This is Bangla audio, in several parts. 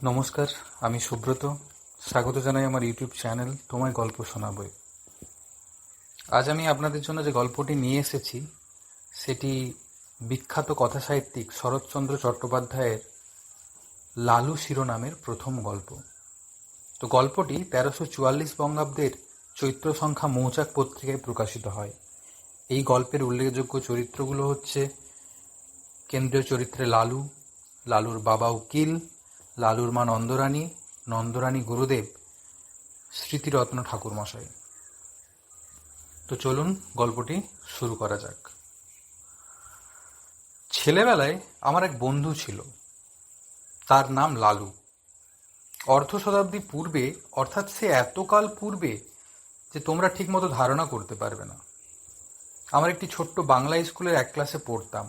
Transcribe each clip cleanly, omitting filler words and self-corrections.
নমস্কার, আমি সুব্রত। স্বাগত জানাই আমার ইউটিউব চ্যানেল তোমায় গল্প শোনাবই। আজ আমি আপনাদের জন্য যে গল্পটি নিয়ে এসেছি সেটি বিখ্যাত কথাসাহিত্যিক শরৎচন্দ্র চট্টোপাধ্যায়ের লালু শিরোনামের প্রথম গল্প। তো গল্পটি ১৩৪৪ বঙ্গাব্দের চৈত্র সংখ্যা মৌচাক পত্রিকায় প্রকাশিত হয়। এই গল্পের উল্লেখযোগ্য চরিত্রগুলো হচ্ছে কেন্দ্রীয় চরিত্রে লালু, লালুর বাবা উকিল, লালুর মা নন্দরানী, নন্দরানী গুরুদেব, স্মৃতিরত্ন ঠাকুরমশাই। তো চলুন গল্পটি শুরু করা যাক। ছেলেবেলায় আমার এক বন্ধু ছিল, তার নাম লালু। অর্ধ শতাব্দী পূর্বে, অর্থাৎ সে এতকাল পূর্বে যে তোমরা ঠিকমতো ধারণা করতে পারবে না। আমার একটি ছোট্ট বাংলা স্কুলের এক ক্লাসে পড়তাম।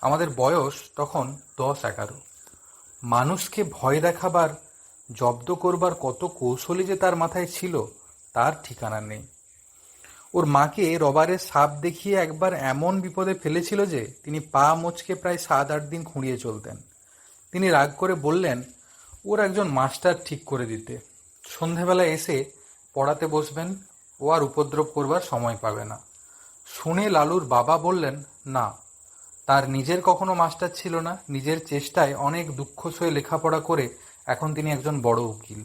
আমাদের বয়স তখন ১০-১১। মানুষকে ভয় দেখাবার, জব্দ করবার কত কৌশলই যে তার মাথায় ছিল তার ঠিকানা নেই। ওর মাকে রবারের সাপ দেখিয়ে একবার এমন বিপদে ফেলেছিল যে তিনি পা মচকে প্রায় ৭-৮ দিন খুঁড়িয়ে চলতেন। তিনি রাগ করে বললেন ওর একজন মাস্টার ঠিক করে দিতে, সন্ধেবেলা এসে পড়াতে বসবেন, ও আর উপদ্রব করবার সময় পাবে না। শুনে লালুর বাবা বললেন না, তার নিজের কখনো মাস্টার ছিল না, নিজের চেষ্টায় অনেক দুঃখ সয়ে লেখাপড়া করে এখন তিনি একজন বড় উকিল।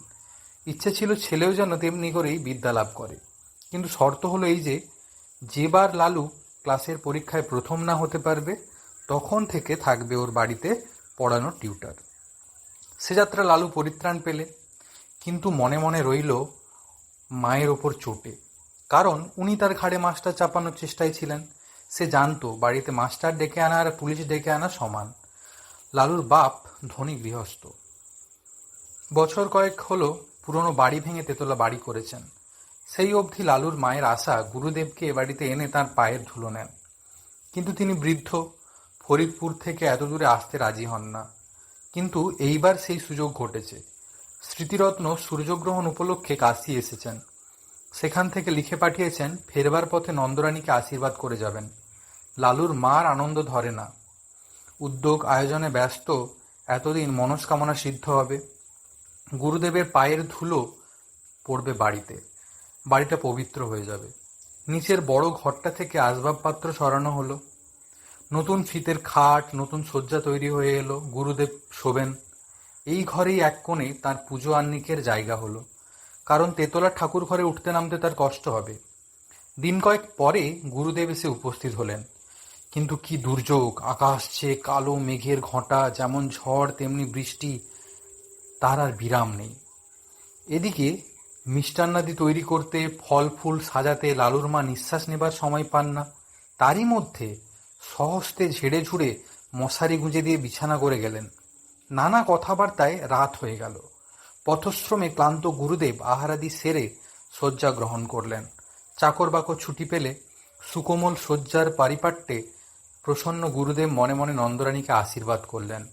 ইচ্ছে ছিল ছেলেও যেন তেমনি করেই বিদ্যা লাভ করে, কিন্তু শর্ত হলো এই যে যেবার লালু ক্লাসের পরীক্ষায় প্রথম না হতে পারবে তখন থেকে থাকবে ওর বাড়িতে পড়ানোর টিউটার। সে যাত্রা লালু পরিত্রাণ পেলে, কিন্তু মনে মনে রইল মায়ের ওপর চোটে, কারণ উনি তার ঘাড়ে মাস্টার চাপানোর চেষ্টায় ছিলেন। সে জানতো বাড়িতে মাস্টার ডেকে আনা আর পুলিশ ডেকে আনা সমান। লালুর বাপ ধনী গৃহস্থ। বছর কয়েক হলো পুরনো বাড়ি ভেঙে তেতলা বাড়ি করেছেন। সেই অবধি লালুর মায়ের আশা গুরুদেবকে এ বাড়িতে এনে তাঁর পায়ের ধুলো নেন, কিন্তু তিনি বৃদ্ধ, ফরিদপুর থেকে এত দূরে আসতে রাজি হন না। কিন্তু এইবার সেই সুযোগ ঘটেছে। স্মৃতিরত্ন সূর্যগ্রহণ উপলক্ষে কাশী এসেছেন। সেখান থেকে লিখে পাঠিয়েছেন ফেরবার পথে নন্দরানীকে আশীর্বাদ করে যাবেন। লালুর মার আনন্দ ধরে না। উদ্যোগ আয়োজনে ব্যস্ত, এতদিন মনস্কামনা সিদ্ধ হবে। গুরুদেবের পায়ের ধুলো পড়বে বাড়িতে, বাড়িটা পবিত্র হয়ে যাবে। নিচের বড় ঘরটা থেকে আসবাবপত্র সরানো হলো। নতুন ফিতের খাট, নতুন শয্যা তৈরি হয়ে এলো। গুরুদেব শোবেন এই ঘরেই এক কোণে। তার পুজো আহ্নিকের জায়গা হলো, কারণ তেতলার ঠাকুর ঘরে উঠতে নামতে তার কষ্ট হবে। দিন কয়েক পরে গুরুদেব এসে উপস্থিত হলেন, কিন্তু কি দুর্যোগ! আকাশ চেয়ে কালো মেঘের ঘটা, যেমন ঝড় তেমনি বৃষ্টি, তার আর বিরাম নেই। এদিকে মিষ্টান্নাদি তৈরি করতে, ফল ফুল সাজাতে লালুর মা নিঃশ্বাস নেবার সময় পান না। তারই মধ্যে স্বহস্তে ঝেড়ে ঝুড়ে মশারি গুঁজে দিয়ে বিছানা করে গেলেন। নানা কথাবার্তায় রাত হয়ে গেল। পথশ্রমে ক্লান্ত গুরুদেব আহারাদি সেরে শয্যা গ্রহণ করলেন। চাকর বাকর ছুটি পেলে সুকোমল শয্যার পারিপাট্যে প্রসন্ন গুরুদেব মনে মনে নন্দরানীকে আশীর্বাদ করলেন।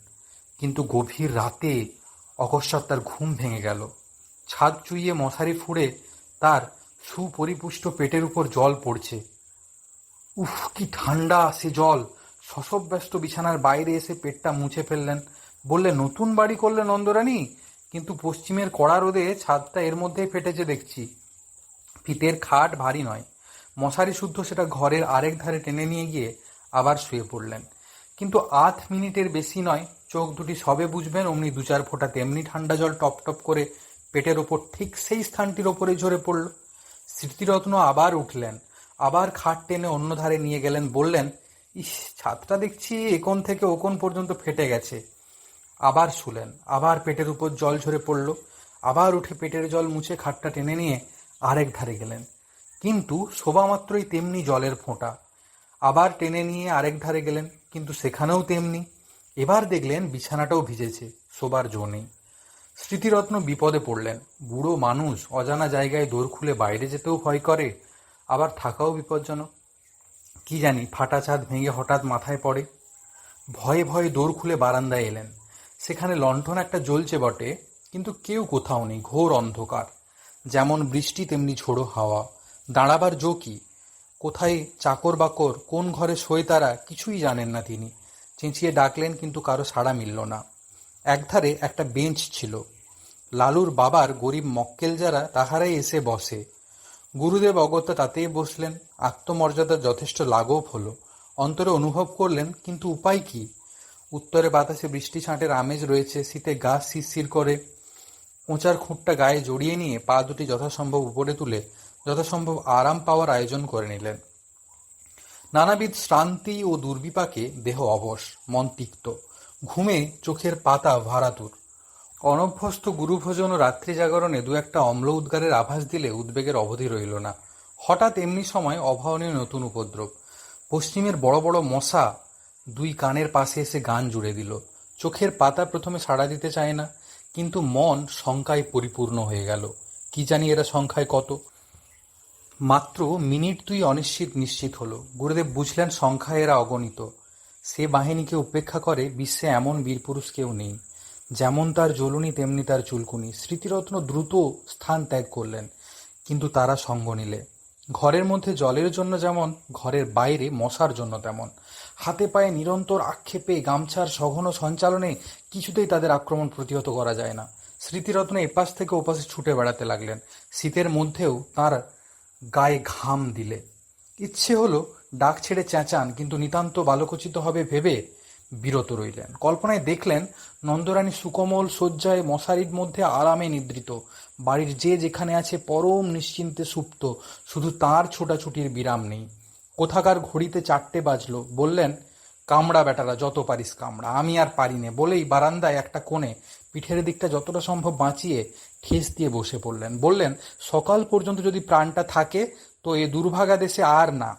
কিন্তু গভীর রাতে অকস্মাৎ তার ঘুম ভেঙে গেল। ছাদ চুইয়ে মশারি ফুঁড়ে তার সুপরিপুষ্ট পেটের উপর জল পড়ছে। উফ, কি ঠান্ডা সে জল! শশব্যস্ত বিছানার বাইরে এসে পেটটা মুছে ফেললেন। বললে নতুন বাড়ি করলে নন্দরানী, কিন্তু পশ্চিমের কড়া রোদে ছাদটা এর মধ্যেই ফেটেছে দেখছি। ফিতের খাট ভারী নয়, মশারি শুদ্ধ সেটা ঘরের আরেক ধারে টেনে নিয়ে গিয়ে আবার শুয়ে পড়লেন। কিন্তু ৮ মিনিটের বেশি নয়, চোখ দুটি সবে বুঝবেন অমনি ২-৪ ফোঁটা তেমনি ঠান্ডা জল টপ টপ করে পেটের ওপর ঠিক সেই স্থানটির ওপরে ঝরে পড়ল। স্মৃতিরত্ন আবার উঠলেন, আবার খাট টেনে অন্য ধারে নিয়ে গেলেন। বললেন ইস, ছাদটা দেখছি একোণ থেকে ওকোণ পর্যন্ত ফেটে গেছে। আবার শুলেন, আবার পেটের উপর জল ঝরে পড়ল। আবার উঠে পেটের জল মুছে খাটটা টেনে নিয়ে আরেক ধারে গেলেন, কিন্তু শোবামাত্রই তেমনি জলের ফোঁটা। আবার টেনে নিয়ে আরেক ধারে গেলেন, কিন্তু সেখানেও তেমনি। এবার দেখলেন বিছানাটাও ভিজেছে, শোবার জো নেই। স্মৃতিরত্ন বিপদে পড়লেন। বুড়ো মানুষ, অজানা জায়গায় দোর খুলে বাইরে যেতেও ভয় করে, আবার থাকাও বিপজ্জনক। কি জানি ফাটা ছাদ ভেঙে হঠাৎ মাথায় পড়ে। ভয়ে ভয়ে দোর খুলে বারান্দায় এলেন। সেখানে লণ্ঠন একটা জ্বলছে বটে, কিন্তু কেউ কোথাও নেই, ঘোর অন্ধকার। যেমন বৃষ্টি তেমনি ঝোড়ো হাওয়া। দাঁড়াবার জো কি? কোথায় চাকর বাকর, কোন ঘরে শোয় তারা কিছুই জানেন না তিনি। চেঁচিয়ে ডাকলেন, কিন্তু কারো সাড়া মিলল না। একধারে একটা বেঞ্চ ছিল। লালুর বাবার গরিব মক্কেল যারা তাহারাই এসে বসে। গুরুদেব অগত্যা তাতেই বসলেন। আত্মমর্যাদার যথেষ্ট লাঘব হলো। অন্তরে অনুভব করলেন, কিন্তু উপায় কি? উত্তরে বাতাসে বৃষ্টি ছাঁটের আমেজ রয়েছে, শীতে গা শিরশির করে। কোঁচার খুঁটটা গায়ে জড়িয়ে নিয়ে পা দুটি যথাসম্ভব উপরে তুলে যথাসম্ভব আরাম পাওয়ার আয়োজন করে নিলেন। নানাবিধ শ্রান্তি ও দুর্বিপাকে দেহ অবশ, মন তিক্ত, ঘুমে চোখের পাতা ভারাতুর। অনভ্যস্ত গুরুভোজন ও রাত্রি জাগরণে দু একটা অম্ল উদ্গারের আভাস দিলে উদ্বেগের অবধি রইল না। হঠাৎ এমনি সময় অভাবনীয় নতুন উপদ্রব। পশ্চিমের বড় বড় মশা দুই কানের পাশে এসে গান জুড়ে দিল। চোখের পাতা প্রথমে সাড়া দিতে চায় না, কিন্তু মন শঙ্কায় পরিপূর্ণ হয়ে গেল। কি জানি এরা সংখ্যায় কত। মাত্র মিনিট দুই অনিশ্চিত নিশ্চিত হলো। গুরুদেব বুঝলেন সংখ্যায় এরা অগণিত। সে বাহিনীকে উপেক্ষা করে বিশ্বে এমন বীরপুরুষ কেউ নেই। যেমন তার জ্বলুনি তেমনি তার চুলকুনি। স্মৃতিরত্ন দ্রুত স্থান ত্যাগ করলেন, কিন্তু তারা সঙ্গ নিলে। ঘরের মধ্যে জলের জন্য যেমন, ঘরের বাইরে মশার জন্য তেমন। হাতে পায়ে নিরন্তর আক্ষেপে, গামছার সঘন সঞ্চালনে কিছুতেই তাদের আক্রমণ প্রতিহত করা যায় না। স্মৃতিরত্ন এপাশ থেকে ওপাশে ছুটে বেড়াতে লাগলেন। শীতের মধ্যেও তার গায়ে ঘাম দিলে। ইচ্ছে হলো ডাক ছেড়ে চেঁচান, কিন্তু নিতান্ত বালকোচিত হবে ভেবে বিরত রইলেন। কল্পনায় দেখলেন নন্দরানী সুকোমল শয্যায় মশারির মধ্যে আরামে নিদ্রিত। বাড়ির যে যেখানে আছে পরম নিশ্চিন্তে সুপ্ত, শুধু তার ছোটাছুটির বিরাম নেই। কোথাকার ঘড়িতে 4টে বাজলো। বললেন, কামড়া বেটারা, যত পারিস কামড়া, আমি আর পারি নে, বলেই বারান্দায় একটা কোণে পিঠের দিকটা যতটা সম্ভব বাঁচিয়ে ঠেস দিয়ে বসে পড়লেন। বললেন, সকাল পর্যন্ত যদি প্রাণটা থাকে তো এ দুর্ভাগা দেশে আর না।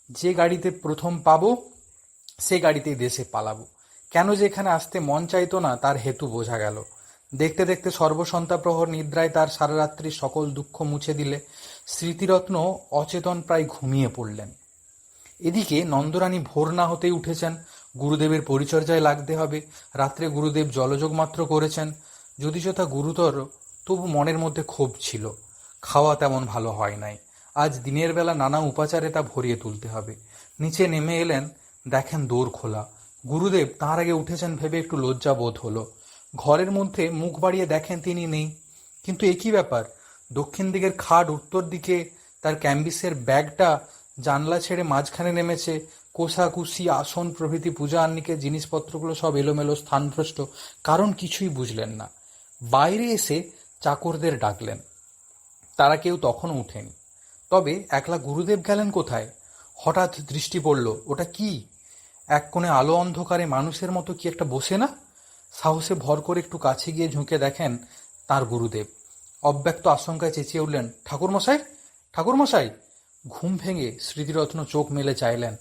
যে গাড়িতে প্রথম পাবো সে গাড়িতেই দেশে পালাবো। কেন যে এখানে আসতে মন চাইতো না তার হেতু বোঝা গেল। দেখতে দেখতে সর্বসন্তাপ্রহর নিদ্রায় তার সারারাত্রি সকল দুঃখ মুছে দিলে। স্মৃতিরত্ন অচেতন প্রায় ঘুমিয়ে পড়লেন। এদিকে নন্দরানী ভোর না হতেই উঠেছেন। গুরুদেবের পরিচর্যায় লাগতে হবে। রাত্রে গুরুদেব জলযোগ মাত্র করেছেন, যদিচ তা গুরুতর, তবু মনের মধ্যে ক্ষোভ ছিল। খাওয়া তেমন ভালো হয় নাই। আজ দিনের বেলা নানা উপাচারে তা ভরিয়ে তুলতে হবে। নিচে নেমে এলেন, দেখেন দোর খোলা। গুরুদেব তাঁর আগে উঠেছেন ভেবে একটু লজ্জা বোধ হলো। ঘরের মধ্যে মুখ বাড়িয়ে দেখেন তিনি নেই। কিন্তু একই ব্যাপার, দক্ষিণ দিকের খাট উত্তর দিকে, তার ক্যাম্বিসের ব্যাগটা জানলা ছেড়ে মাঝখানে নেমেছে। কোষাকুষি, আসন প্রভৃতি পূজা আহ্নিকের জিনিসপত্রগুলো সব এলোমেলো, স্থানভ্রষ্ট। কারণ কিছুই বুঝলেন না। বাইরে এসে চাকরদের ডাকলেন, তারা কেউ তখনও উঠেনি। তবে একলা গুরুদেব গেলেন কোথায়? হঠাৎ দৃষ্টি পড়ল, ওটা কি? এক কোণে আলো অন্ধকারে মানুষের মতো কি একটা বসে না? সাহসে ভর করে একটু কাছে গিয়ে ঝুঁকে দেখেন তার গুরুদেব। অব্যক্ত আশঙ্কায় চেঁচিয়ে উঠলেন, ঠাকুরমশাই, ঠাকুরমশাই! ঘুম ভেঙে স্মৃতিরত্ন চোখ মেলে চাইলেন।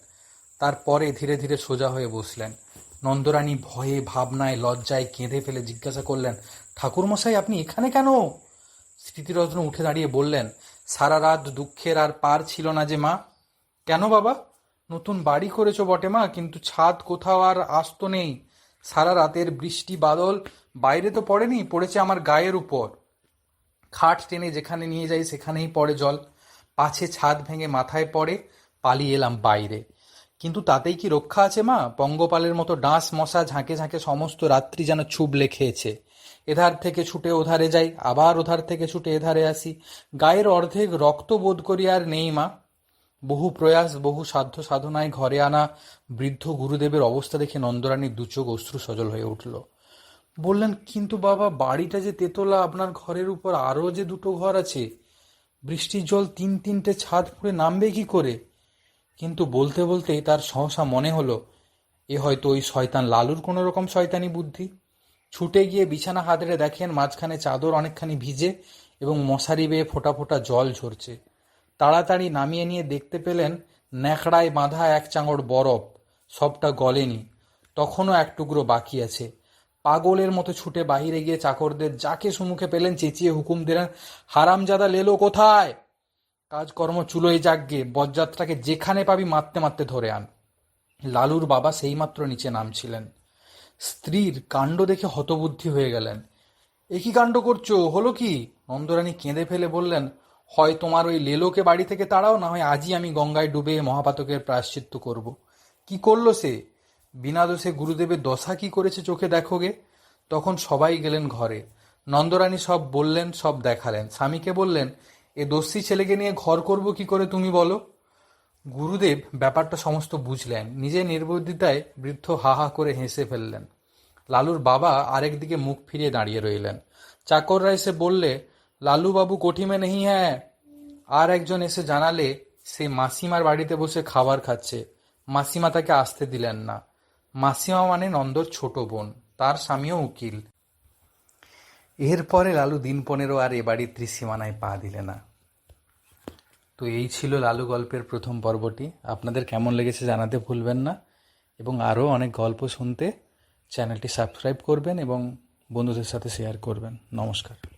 তারপরে ধীরে ধীরে সোজা হয়ে বসলেন। নন্দরানী ভয়ে, ভাবনায়, লজ্জায় কেঁদে ফেলে জিজ্ঞাসা করলেন, ঠাকুরমশাই, আপনি এখানে কেন? স্মৃতিরত্ন উঠে দাঁড়িয়ে বললেন, সারা রাত দুঃখের আর পার ছিল না যে মা। কেন বাবা? নতুন বাড়ি করেছো বটে মা, কিন্তু ছাদ কোথাও আর আস্ত নেই। সারা রাতের বৃষ্টি বাদল বাইরে তো পড়েনি, পড়েছে আমার গায়ের উপর। খাট টেনে যেখানে নিয়ে যাই সেখানেই পড়ে জল। পাছে ছাদ ভেঙে মাথায় পড়ে, পালিয়ে এলাম বাইরে। কিন্তু তাতেই কি রক্ষা আছে মা? পঙ্গপালের মতো ডাঁশ মশা ঝাঁকে ঝাঁকে সমস্ত রাত্রি যেন ছুবলে খেয়েছে। এধার থেকে ছুটে ওধারে যাই, আবার ওধার থেকে ছুটে এধারে আসি। গায়ের অর্ধেক রক্ত বোধ করি আর নেই মা। বহু প্রয়াস, বহু সাধ্য সাধনায় ঘরে আনা বৃদ্ধ গুরুদেবের অবস্থা দেখে নন্দরানীর দুচোখ অশ্রু সজল হয়ে উঠল। বললেন, কিন্তু বাবা, বাড়িটা যে তেতলা, আপনার ঘরের উপর আরও যে দুটো ঘর আছে, বৃষ্টির জল তিনটে ছাদ ফুঁড়ে নামবে কি করে? কিন্তু বলতে বলতেই তার সহসা মনে হলো, এ হয়তো ওই শয়তান লালুর কোনো রকম শয়তানি বুদ্ধি। ছুটে গিয়ে বিছানা হাতড়ে দেখেন মাঝখানে চাদর অনেকখানি ভিজে এবং মশারি বেয়ে ফোঁটা ফোঁটা জল ঝরছে। তাড়াতাড়ি নামিয়ে নিয়ে দেখতে পেলেন ন্যাকড়ায় বাঁধা এক চাঙড় বরফ, সবটা গলেনি, তখনও এক টুকরো বাকি আছে। পাগলের মতো ছুটে বাহিরে গিয়ে চাকরদের যাকে সম্মুখে পেলেন চেঁচিয়ে হুকুম দিলেন, হারামজাদা লেলো কোথায়? কাজকর্ম চুলোয় যাকগে, বজ্জাতটাকে যেখানে পাবি মারতে মারতে ধরে আন। লালুর বাবা সেইমাত্র নিচে নামছিলেন। স্ত্রীর কাণ্ড দেখে হতবুদ্ধি হয়ে গেলেন। এ কি কাণ্ড করছো, হলো কি? নন্দরানী কেঁদে ফেলে বললেন, হয় তোমার ওই লেলোকে বাড়ি থেকে তাড়াও, না হয় আজই আমি গঙ্গায় ডুবে মহাপাতকের প্রায়শ্চিত্ত করব। কি করলো সে? বিনা দোষে গুরুদেবের দশা কি করেছে চোখে দেখোগে। তখন সবাই গেলেন ঘরে। নন্দরানী সব বললেন, সব দেখালেন। স্বামীকে বললেন, এ দস্যি ছেলেকে নিয়ে ঘর করব কি করে তুমি বলো। গুরুদেব ব্যাপারটা সমস্ত বুঝলেন। নিজে নির্বুদ্ধিতায় বৃদ্ধ হা হা করে হেসে ফেললেন। লালুর বাবা আরেক দিকে মুখ ফিরিয়ে দাঁড়িয়ে রইলেন। চাকররা এসে বললে, লালু বাবু কোঠি মে নেই হ্যাঁ। আর একজন এসে জানালে সে মাসিমার বাড়িতে বসে খাবার খাচ্ছে। মাসিমা তাকে আসতে দিলেন না। মাসিমা মানে নন্দর ছোট বোন, তার স্বামীও উকিল। এরপরে লালু দিন 15 আর এ বাড়ির ত্রিসীমানায় পা দিলে না। তো এই ছিল লালু গল্পের প্রথম পর্বটি। আপনাদের কেমন লেগেছে জানাতে ভুলবেন না, এবং আরও অনেক গল্প শুনতে চ্যানেলটি সাবস্ক্রাইব করবেন এবং বন্ধুদের সাথে শেয়ার করবেন। নমস্কার।